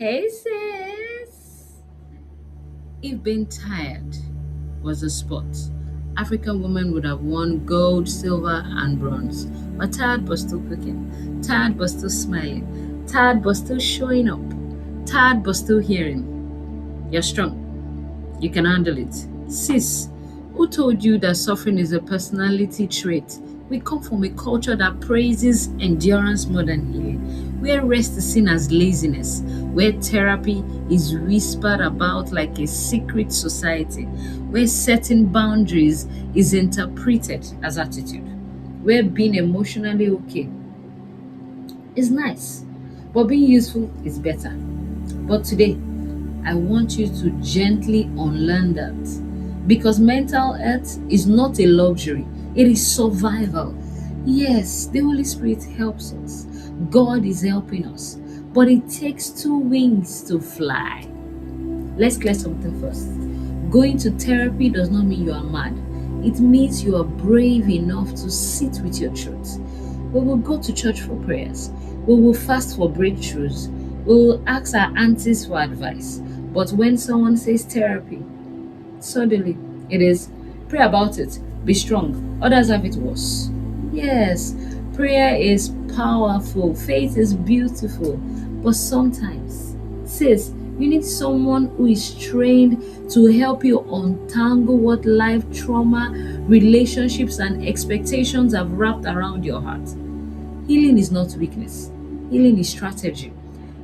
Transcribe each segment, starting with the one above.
Hey sis! If being tired was a sport, African women would have won gold, silver, and bronze. But tired but still cooking, tired but still smiling, tired but still showing up, tired but still hearing. You're strong. You can handle it. Sis, who told you that suffering is a personality trait? We come from a culture that praises endurance more than healing, where rest is seen as laziness, where therapy is whispered about like a secret society, where setting boundaries is interpreted as attitude, where being emotionally okay is nice, but being useful is better. But today, I want you to gently unlearn that because mental health is not a luxury, it is survival. Yes, the Holy Spirit helps us, God is helping us, but it takes two wings to fly. Let's clear something first. Going to therapy does not mean you are mad. It means you are brave enough to sit with your truth. We will go to church for prayers. We will fast for breakthroughs. We will ask our aunties for advice. But when someone says therapy, suddenly it is pray about it, be strong. Others have it worse. Yes, prayer is powerful, faith is beautiful, but sometimes, sis, you need someone who is trained to help you untangle what life trauma, relationships, and expectations have wrapped around your heart. Healing is not weakness, healing is strategy,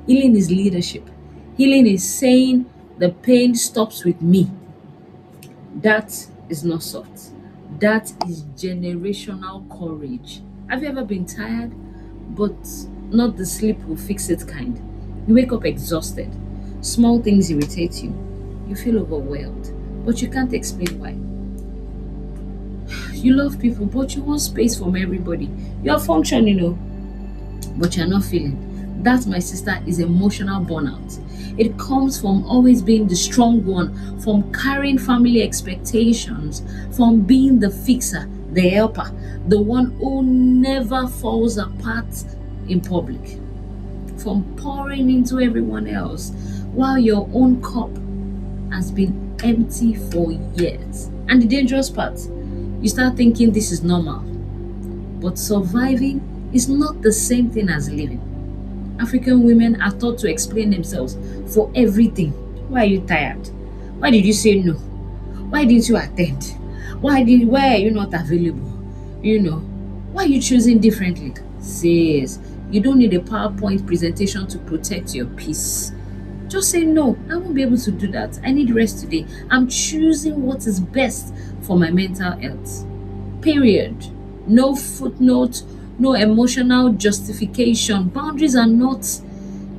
healing is leadership, healing is saying the pain stops with me. That is not soft. That is generational courage. Have you ever been tired, but not the sleep will fix it kind? You wake up exhausted. Small things irritate you. You feel overwhelmed, but you can't explain why. You love people, but you want space from everybody. You are functioning, but you're not feeling. That, my sister, is emotional burnout. It comes from always being the strong one, from carrying family expectations, from being the fixer, the helper, the one who never falls apart in public, from pouring into everyone else while your own cup has been empty for years. And the dangerous part, you start thinking this is normal. But surviving is not the same thing as living. African women are taught to explain themselves for everything. Why are you tired? Why did you say no? Why didn't you attend? Why are you not available? Why are you choosing differently? Says you don't need a PowerPoint presentation to protect your peace. Just say no, I won't be able to do that. I need rest today. I'm choosing what is best for my mental health. Period. No footnote, no emotional justification. Boundaries are not,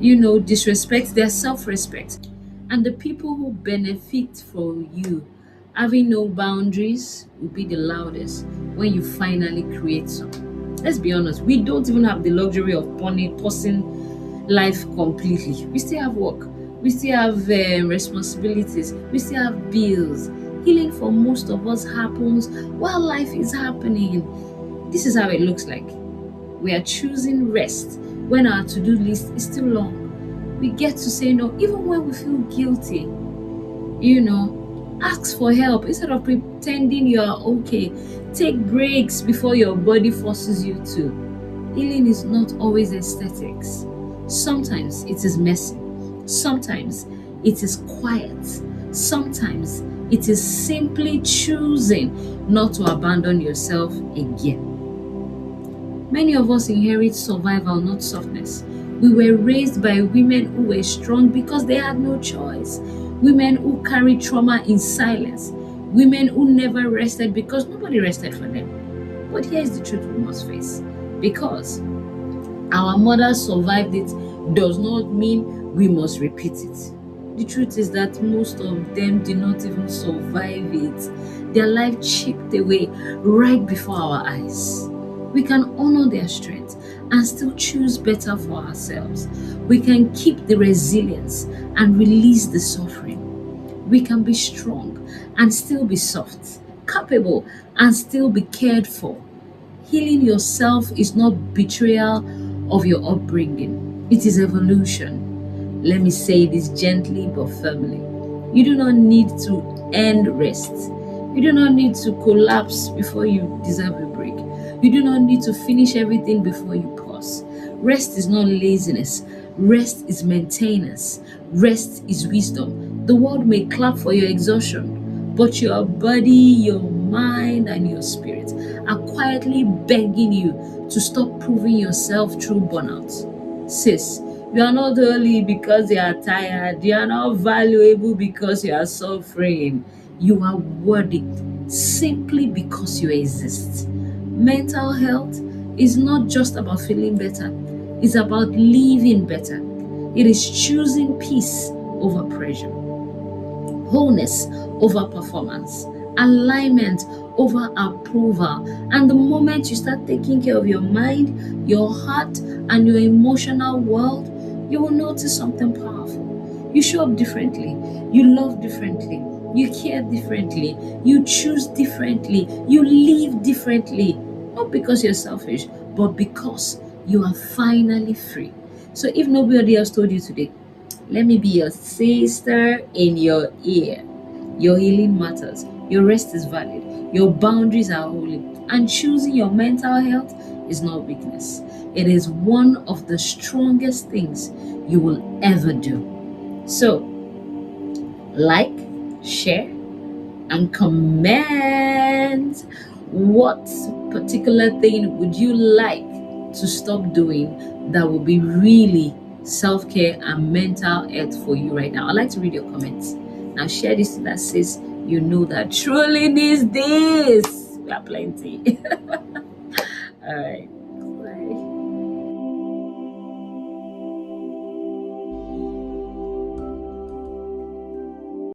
disrespect, they're self respect. And the people who benefit from you having no boundaries will be the loudest when you finally create some. Let's be honest, we don't even have the luxury of pausing life completely. We still have work, we still have responsibilities, we still have bills. Healing for most of us happens while life is happening. This is how it looks like. We are choosing rest when our to do list is still long. We get to say no even when we feel guilty. Ask for help instead of pretending you are okay. Take breaks before your body forces you to. Healing is not always aesthetics. Sometimes it is messy. Sometimes it is quiet. Sometimes it is simply choosing not to abandon yourself again. Many of us inherit survival, not softness. We were raised by women who were strong because they had no choice. Women who carried trauma in silence. Women who never rested because nobody rested for them. But here's the truth we must face. Because our mothers survived it does not mean we must repeat it. The truth is that most of them did not even survive it. Their life chipped away right before our eyes. We can honor their strength and still choose better for ourselves. We can keep the resilience and release the suffering. We can be strong and still be soft, capable and still be cared for. Healing yourself is not betrayal of your upbringing, it is evolution. Let me say this gently but firmly. You do not need to end rest. You do not need to collapse before you deserve a break. You do not need to finish everything before you pause. Rest is not laziness. Rest is maintenance. Rest is wisdom. The world may clap for your exhaustion, but your body, your mind, and your spirit are quietly begging you to stop proving yourself through burnout. Sis, you are not holy because you are tired. You are not valuable because you are suffering. You are worthy simply because you exist. Mental health is not just about feeling better, it's about living better. It is choosing peace over pressure, wholeness over performance, alignment over approval. And the moment you start taking care of your mind, your heart, and your emotional world, you will notice something powerful. You show up differently, you love differently, you care differently, you choose differently, you live differently. Not because you're selfish, but because you are finally free. So if nobody else told you today, let me be your sister in your ear. Your healing matters. Your rest is valid. Your boundaries are holy. And choosing your mental health is not weakness. It is one of the strongest things you will ever do. So, like, share, and comment. What particular thing would you like to stop doing that will be really self care and mental health for you right now? I'd like to read your comments. Now, share this that says you know that truly needs this. We are plenty. All right.